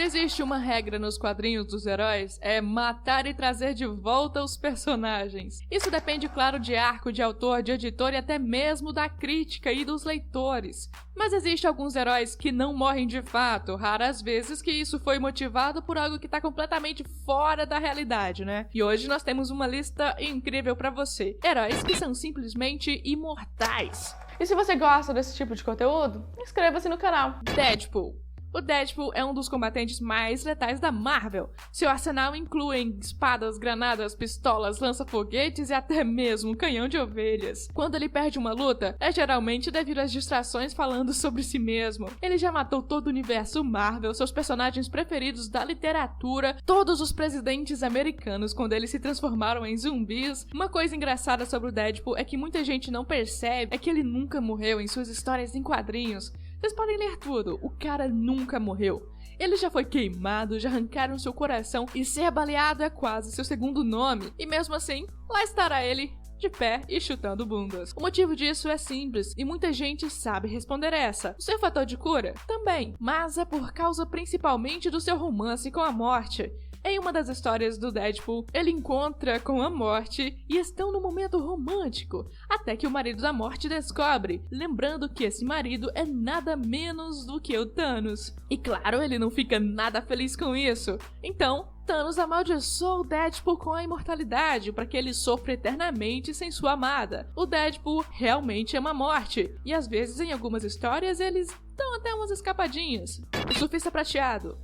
Se existe uma regra nos quadrinhos dos heróis, é matar e trazer de volta os personagens. Isso depende, claro, de arco, de autor, de editor e até mesmo da crítica e dos leitores. Mas existem alguns heróis que não morrem de fato, raras vezes que isso foi motivado por algo que tá completamente fora da realidade, né? E hoje nós temos uma lista incrível pra você. Heróis que são simplesmente imortais. E se você gosta desse tipo de conteúdo, inscreva-se no canal. Deadpool. O Deadpool é um dos combatentes mais letais da Marvel. Seu arsenal inclui espadas, granadas, pistolas, lança-foguetes e até mesmo um canhão de ovelhas. Quando ele perde uma luta, é geralmente devido às distrações falando sobre si mesmo. Ele já matou todo o universo Marvel, seus personagens preferidos da literatura, todos os presidentes americanos quando eles se transformaram em zumbis. Uma coisa engraçada sobre o Deadpool é que muita gente não percebe é que ele nunca morreu em suas histórias em quadrinhos. Vocês podem ler tudo, o cara nunca morreu. Ele já foi queimado, já arrancaram seu coração e ser baleado é quase seu segundo nome. E mesmo assim, lá estará ele, de pé e chutando bundas. O motivo disso é simples e muita gente sabe responder essa. O seu fator de cura? Também, mas é por causa principalmente do seu romance com a morte. Em uma das histórias do Deadpool, ele encontra com a morte e estão num momento romântico, até que o marido da morte descobre, lembrando que esse marido é nada menos do que o Thanos. E claro, ele não fica nada feliz com isso. Então, Thanos amaldiçoou o Deadpool com a imortalidade para que ele sofra eternamente sem sua amada. O Deadpool realmente ama a morte, e às vezes em algumas histórias eles dão até umas escapadinhas. O Surfista Prateado.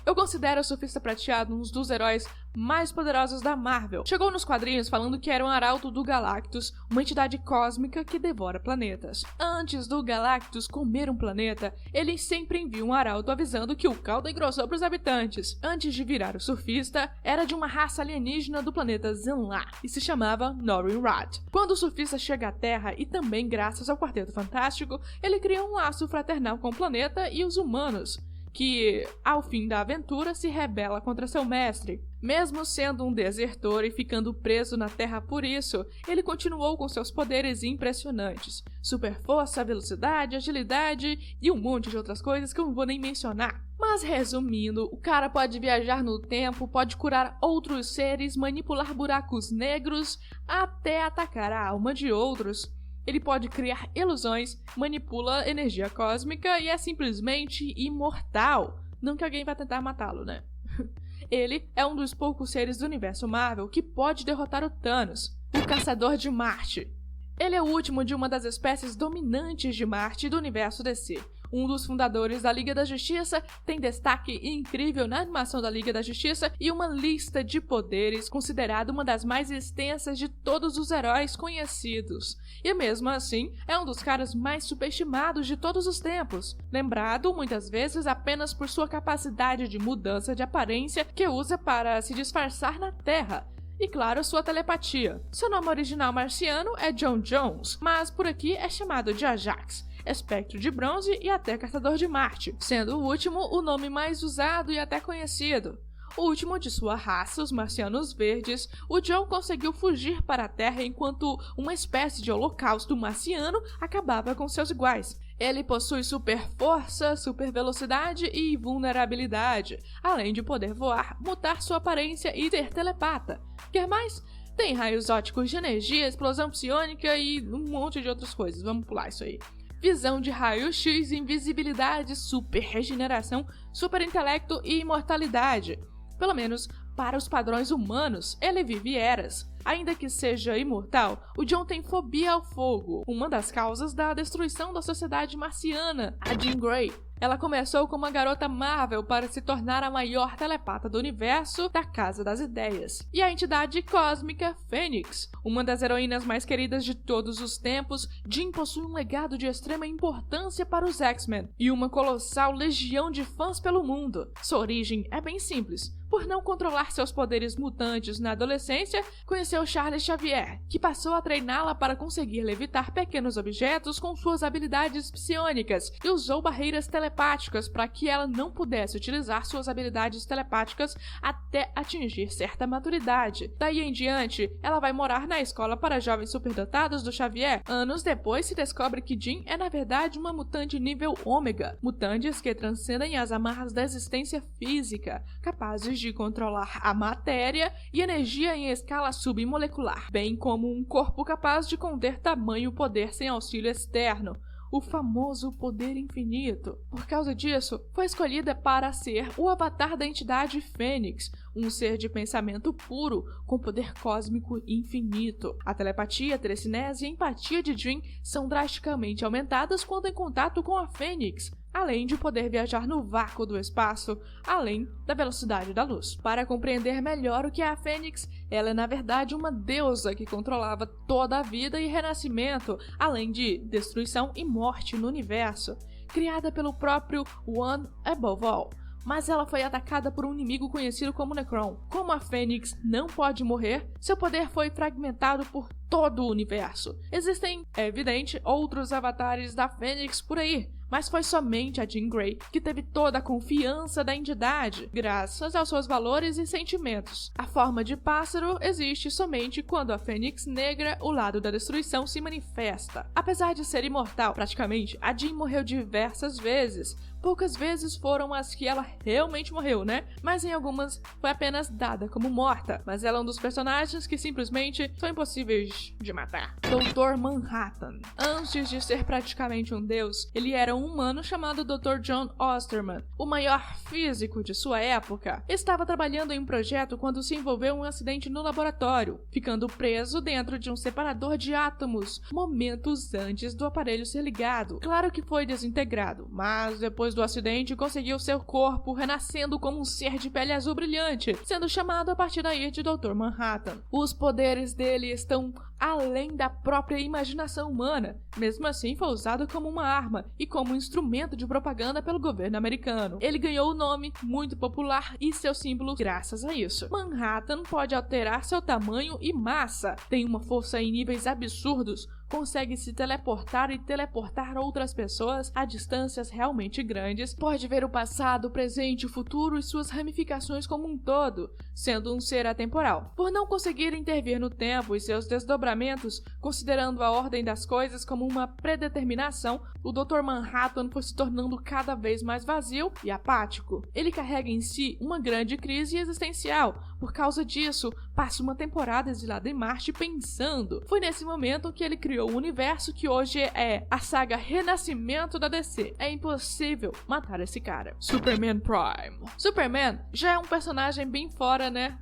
Eu considero o Surfista Prateado um dos heróis mais poderosos da Marvel. Chegou nos quadrinhos falando que era um arauto do Galactus, uma entidade cósmica que devora planetas. Antes do Galactus comer um planeta, ele sempre envia um arauto avisando que o caldo engrossou para os habitantes. Antes de virar o surfista, era de uma raça alienígena do planeta Zenlar e se chamava Norrinrod. Quando o surfista chega à Terra, e também graças ao Quarteto Fantástico, ele cria um laço fraternal com o planeta e os humanos, que, ao fim da aventura, se rebela contra seu mestre. Mesmo sendo um desertor e ficando preso na Terra por isso, ele continuou com seus poderes impressionantes. Super força, velocidade, agilidade e um monte de outras coisas que eu não vou nem mencionar. Mas resumindo, o cara pode viajar no tempo, pode curar outros seres, manipular buracos negros, até atacar a alma de outros. Ele pode criar ilusões, manipula energia cósmica e é simplesmente imortal. Não que alguém vai tentar matá-lo, né? Ele é um dos poucos seres do universo Marvel que pode derrotar o Thanos, o Caçador de Marte. Ele é o último de uma das espécies dominantes de Marte do universo DC. Um dos fundadores da Liga da Justiça, tem destaque incrível na animação da Liga da Justiça e uma lista de poderes considerada uma das mais extensas de todos os heróis conhecidos. E mesmo assim, é um dos caras mais subestimados de todos os tempos, lembrado muitas vezes apenas por sua capacidade de mudança de aparência que usa para se disfarçar na Terra. E claro, sua telepatia. Seu nome original marciano é John Jones, mas por aqui é chamado de Ajax, Espectro de Bronze e até Caçador de Marte, sendo o último o nome mais usado e até conhecido. O último de sua raça, os Marcianos Verdes, o John conseguiu fugir para a Terra enquanto uma espécie de holocausto marciano acabava com seus iguais. Ele possui super força, super velocidade e invulnerabilidade, além de poder voar, mutar sua aparência e ser telepata. Quer mais? Tem raios óticos de energia, explosão psiônica e um monte de outras coisas. Vamos pular isso aí. Visão de raio-x, invisibilidade, super regeneração, super intelecto e imortalidade. Pelo menos para os padrões humanos, ele vive eras. Ainda que seja imortal, o John tem fobia ao fogo, uma das causas da destruição da sociedade marciana, a Jean Grey. Ela começou como uma garota Marvel para se tornar a maior telepata do universo da Casa das Ideias. E a entidade cósmica Fênix, uma das heroínas mais queridas de todos os tempos, Jean possui um legado de extrema importância para os X-Men e uma colossal legião de fãs pelo mundo. Sua origem é bem simples. Por não controlar seus poderes mutantes na adolescência, conheceu Charles Xavier, que passou a treiná-la para conseguir levitar pequenos objetos com suas habilidades psionicas e usou barreiras telepáticas telepáticas para que ela não pudesse utilizar suas habilidades telepáticas até atingir certa maturidade. Daí em diante, ela vai morar na escola para jovens superdotados do Xavier. Anos depois, se descobre que Jean é na verdade uma mutante nível ômega, mutantes que transcendem as amarras da existência física, capazes de controlar a matéria e energia em escala submolecular, bem como um corpo capaz de conter tamanho poder sem auxílio externo, o famoso poder infinito. Por causa disso, foi escolhida para ser o avatar da entidade Fênix, um ser de pensamento puro, com poder cósmico infinito. A telepatia, telecinese e empatia de Jean são drasticamente aumentadas quando em contato com a Fênix, além de poder viajar no vácuo do espaço, além da velocidade da luz. Para compreender melhor o que é a Fênix, ela é na verdade uma deusa que controlava toda a vida e renascimento, além de destruição e morte no universo, criada pelo próprio One Above All. Mas ela foi atacada por um inimigo conhecido como Necron. Como a Fênix não pode morrer, seu poder foi fragmentado por todo o universo. Existem, é evidente, outros avatares da Fênix por aí, mas foi somente a Jean Grey que teve toda a confiança da entidade, graças aos seus valores e sentimentos. A forma de pássaro existe somente quando a Fênix Negra, o lado da destruição, se manifesta. Apesar de ser imortal, praticamente, a Jean morreu diversas vezes. Poucas vezes foram as que ela realmente morreu, né? Mas em algumas foi apenas dada como morta. Mas ela é um dos personagens que simplesmente são impossíveis de matar. Dr. Manhattan. Antes de ser praticamente um deus, ele era um humano chamado Dr. John Osterman, o maior físico de sua época. Estava trabalhando em um projeto quando se envolveu em um acidente no laboratório, ficando preso dentro de um separador de átomos, momentos antes do aparelho ser ligado. Claro que foi desintegrado, mas depois do acidente conseguiu seu corpo renascendo como um ser de pele azul brilhante, sendo chamado a partir daí de Dr. Manhattan. Os poderes dele estão além da própria imaginação humana. Mesmo assim, foi usado como uma arma e como um instrumento de propaganda pelo governo americano. Ele ganhou o nome muito popular e seu símbolo graças a isso. Manhattan pode alterar seu tamanho e massa, tem uma força em níveis absurdos, consegue se teleportar e teleportar outras pessoas a distâncias realmente grandes, pode ver o passado, o presente, o futuro e suas ramificações como um todo, sendo um ser atemporal. Por não conseguir intervir no tempo e seus desdobramentos, considerando a ordem das coisas como uma predeterminação, o Dr. Manhattan foi se tornando cada vez mais vazio e apático. Ele carrega em si uma grande crise existencial. Por causa disso, passa uma temporada exilada em Marte pensando. Foi nesse momento que ele criou o universo que hoje é a saga Renascimento da DC. É impossível matar esse cara. Superman Prime. Superman já é um personagem bem fora, né,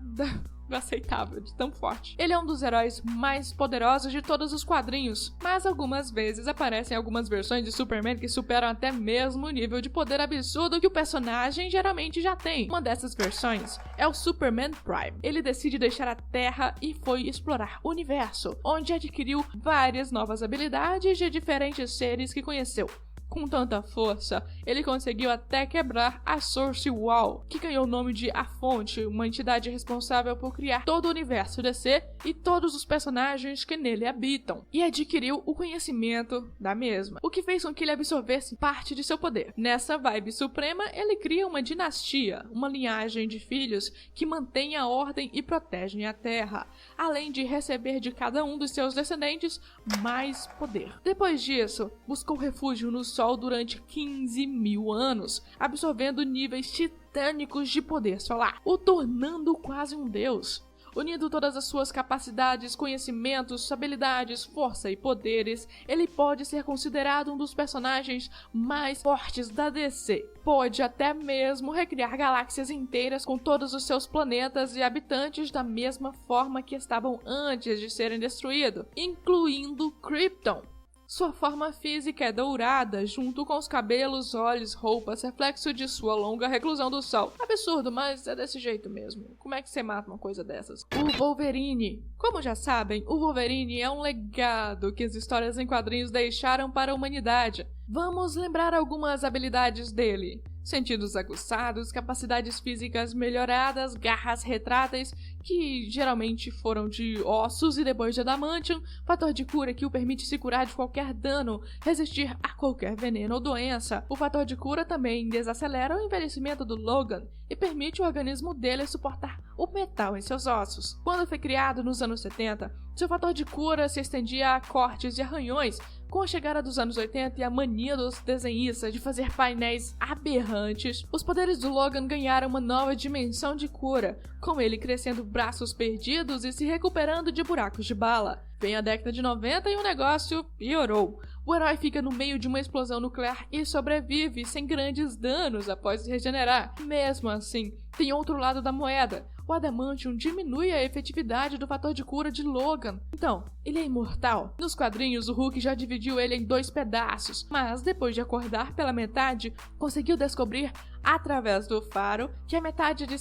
do aceitável, de tão forte. Ele é um dos heróis mais poderosos de todos os quadrinhos, mas algumas vezes aparecem algumas versões de Superman que superam até mesmo o nível de poder absurdo que o personagem geralmente já tem. Uma dessas versões é o Superman Prime. Ele decide deixar a Terra e foi explorar o universo, onde adquiriu várias novas habilidades de diferentes seres que conheceu. Com tanta força, ele conseguiu até quebrar a Source Wall, que ganhou o nome de A Fonte, uma entidade responsável por criar todo o universo DC e todos os personagens que nele habitam, e adquiriu o conhecimento da mesma, o que fez com que ele absorvesse parte de seu poder. Nessa vibe suprema, ele cria uma dinastia, uma linhagem de filhos que mantém a ordem e protegem a Terra, além de receber de cada um dos seus descendentes mais poder. Depois disso, buscou refúgio no Sol durante 15 mil anos, absorvendo níveis titânicos de poder solar, o tornando quase um deus. Unindo todas as suas capacidades, conhecimentos, habilidades, força e poderes, ele pode ser considerado um dos personagens mais fortes da DC. Pode até mesmo recriar galáxias inteiras com todos os seus planetas e habitantes da mesma forma que estavam antes de serem destruídos, incluindo Krypton. Sua forma física é dourada, junto com os cabelos, olhos, roupas, reflexo de sua longa reclusão do sol. Absurdo, mas é desse jeito mesmo. Como é que você mata uma coisa dessas? O Wolverine. Como já sabem, o Wolverine é um legado que as histórias em quadrinhos deixaram para a humanidade. Vamos lembrar algumas habilidades dele. sentidos aguçados, capacidades físicas melhoradas, garras retráteis que geralmente foram de ossos e depois de adamantium, fator de cura que o permite se curar de qualquer dano, resistir a qualquer veneno ou doença. O fator de cura também desacelera o envelhecimento do Logan e permite o organismo dele suportar o metal em seus ossos. Quando foi criado nos anos 70, seu fator de cura se estendia a cortes e arranhões. Com a chegada dos anos 80 e a mania dos desenhistas de fazer painéis aberrantes, os poderes do Logan ganharam uma nova dimensão de cura, com ele crescendo braços perdidos e se recuperando de buracos de bala. Vem a década de 90 e o negócio piorou. O herói fica no meio de uma explosão nuclear e sobrevive sem grandes danos após se regenerar. Mesmo assim, tem outro lado da moeda. O adamantium diminui a efetividade do fator de cura de Logan. Então, ele é imortal. Nos quadrinhos, o Hulk já dividiu ele em 2 pedaços, mas depois de acordar pela metade, conseguiu descobrir, através do faro, que a metade de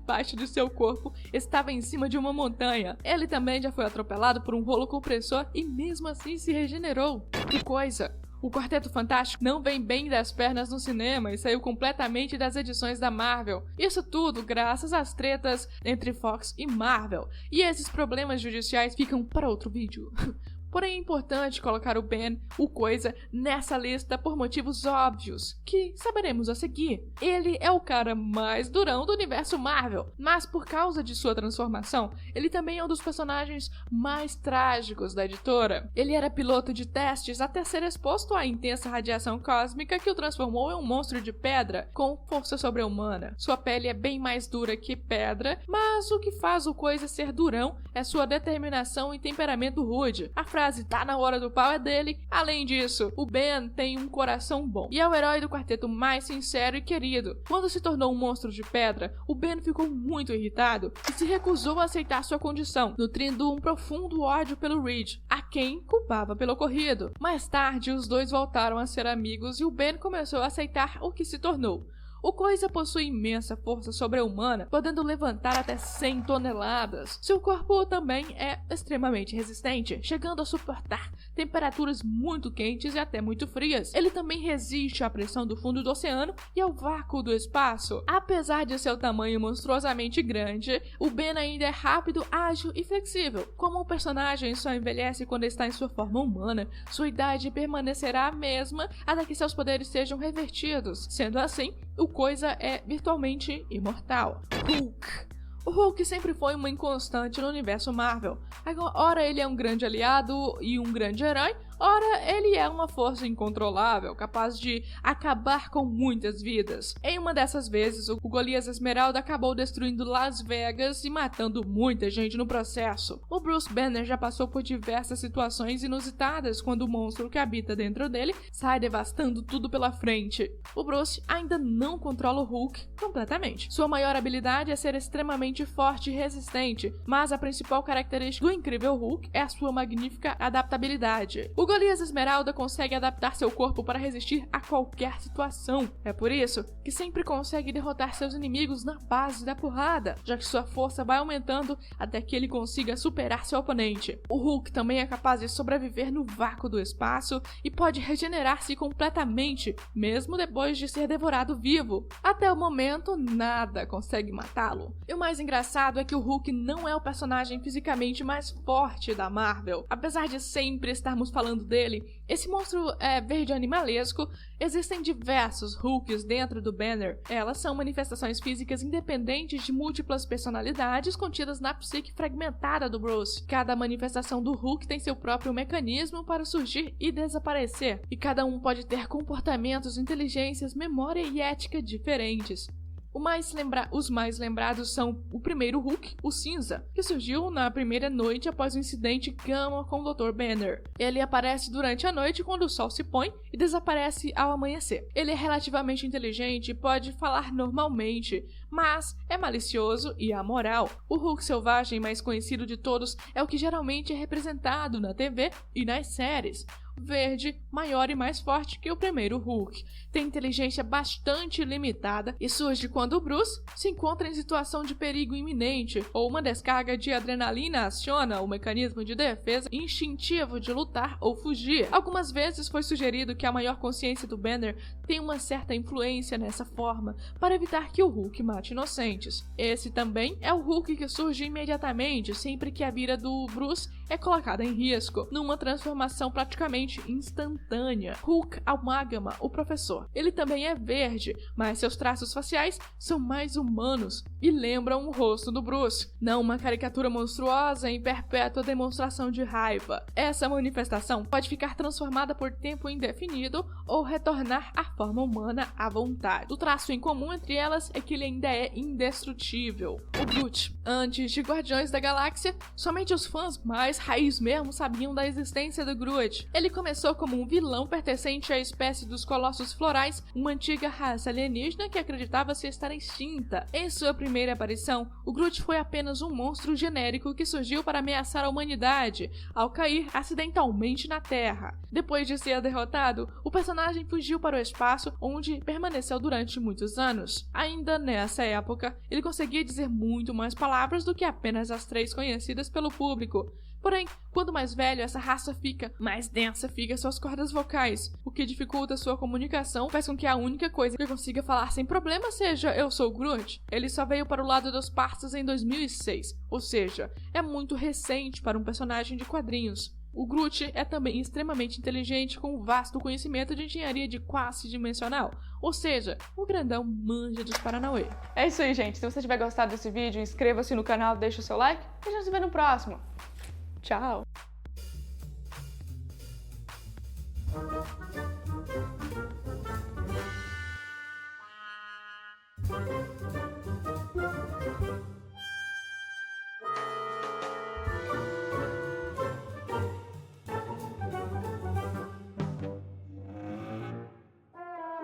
parte de seu corpo estava em cima de uma montanha. Ele também já foi atropelado por um rolo compressor e mesmo assim se regenerou. Que coisa! O Quarteto Fantástico não vem bem das pernas no cinema e saiu completamente das edições da Marvel. Isso tudo graças às tretas entre Fox e Marvel. E esses problemas judiciais ficam para outro vídeo. Porém é importante colocar o Ben, o Coisa, nessa lista por motivos óbvios, que saberemos a seguir. Ele é o cara mais durão do universo Marvel, mas por causa de sua transformação, ele também é um dos personagens mais trágicos da editora. Ele era piloto de testes até ser exposto à intensa radiação cósmica que o transformou em um monstro de pedra com força sobre-humana. Sua pele é bem mais dura que pedra, mas o que faz o Coisa ser durão é sua determinação e temperamento rude. A frase "tá na hora do pau" é dele. Além disso, o Ben tem um coração bom e é o herói do quarteto mais sincero e querido. Quando se tornou um monstro de pedra, o Ben ficou muito irritado e se recusou a aceitar sua condição, nutrindo um profundo ódio pelo Reed, a quem culpava pelo ocorrido. Mais tarde, os dois voltaram a ser amigos e o Ben começou a aceitar o que se tornou. O Coisa possui imensa força sobre-humana, podendo levantar até 100 toneladas. Seu corpo também é extremamente resistente, chegando a suportar temperaturas muito quentes e até muito frias. Ele também resiste à pressão do fundo do oceano e ao vácuo do espaço. Apesar de seu tamanho monstruosamente grande, o Ben ainda é rápido, ágil e flexível. Como o personagem só envelhece quando está em sua forma humana, sua idade permanecerá a mesma até que seus poderes sejam revertidos. Sendo assim, o Coisa é virtualmente imortal. Hulk. O Hulk sempre foi uma inconstante no universo Marvel. Ora ele é um grande aliado e um grande herói, ora ele é uma força incontrolável, capaz de acabar com muitas vidas. Em uma dessas vezes, o Golias Esmeralda acabou destruindo Las Vegas e matando muita gente no processo. O Bruce Banner já passou por diversas situações inusitadas quando o monstro que habita dentro dele sai devastando tudo pela frente. O Bruce ainda não controla o Hulk completamente. Sua maior habilidade é ser extremamente forte e resistente, mas a principal característica do incrível Hulk é a sua magnífica adaptabilidade. O Golias Esmeralda consegue adaptar seu corpo para resistir a qualquer situação. É por isso que sempre consegue derrotar seus inimigos na base da porrada, já que sua força vai aumentando até que ele consiga superar seu oponente. O Hulk também é capaz de sobreviver no vácuo do espaço e pode regenerar-se completamente, mesmo depois de ser devorado vivo. Até o momento, nada consegue matá-lo. E o mais engraçado é que o Hulk não é o personagem fisicamente mais forte da Marvel. Apesar de sempre estarmos falando dele, esse monstro é verde animalesco. Existem diversos Hulks dentro do Banner. Elas são manifestações físicas independentes de múltiplas personalidades contidas na psique fragmentada do Bruce. Cada manifestação do Hulk tem seu próprio mecanismo para surgir e desaparecer, e cada um pode ter comportamentos, inteligências, memória e ética diferentes. Os mais lembrados são o primeiro Hulk, o Cinza, que surgiu na primeira noite após o incidente Gamma com o Dr. Banner. Ele aparece durante a noite quando o sol se põe e desaparece ao amanhecer. Ele é relativamente inteligente e pode falar normalmente, mas é malicioso e amoral. O Hulk selvagem mais conhecido de todos é o que geralmente é representado na TV e nas séries. verde, maior e mais forte que o primeiro Hulk. Tem inteligência bastante limitada e surge quando o Bruce se encontra em situação de perigo iminente ou uma descarga de adrenalina aciona o mecanismo de defesa instintivo de lutar ou fugir. Algumas vezes foi sugerido que a maior consciência do Banner tem uma certa influência nessa forma para evitar que o Hulk mate inocentes. Esse também é o Hulk que surge imediatamente sempre que a vida do Bruce é colocada em risco, numa transformação praticamente instantânea. Hulk Amalgama, o professor. Ele também é verde, mas seus traços faciais são mais humanos e lembram o rosto do Bruce, não uma caricatura monstruosa em perpétua demonstração de raiva. Essa manifestação pode ficar transformada por tempo indefinido ou retornar à forma humana à vontade. O traço em comum entre elas é que ele ainda é indestrutível. O Groot. Antes de Guardiões da Galáxia, somente os fãs mais raiz mesmo sabiam da existência do Groot. Ele começou como um vilão pertencente à espécie dos Colossos Florais, uma antiga raça alienígena que acreditava-se estar extinta. Em sua primeira aparição, o Groot foi apenas um monstro genérico que surgiu para ameaçar a humanidade, ao cair acidentalmente na Terra. Depois de ser derrotado, o personagem fugiu para o espaço, onde permaneceu durante muitos anos. Ainda nessa época, ele conseguia dizer muito mais palavras do que apenas as 3 conhecidas pelo público. Porém, quanto mais velho essa raça fica, mais densa fica suas cordas vocais, o que dificulta sua comunicação, faz com que a única coisa que consiga falar sem problema seja "eu sou Groot". Ele só veio para o lado dos parças em 2006, ou seja, é muito recente para um personagem de quadrinhos. O Groot é também extremamente inteligente, com um vasto conhecimento de engenharia de classe dimensional, ou seja, o grandão manja dos Paranauê. É isso aí, gente. Se você tiver gostado desse vídeo, inscreva-se no canal, deixa o seu like e a gente se vê no próximo. Tchau!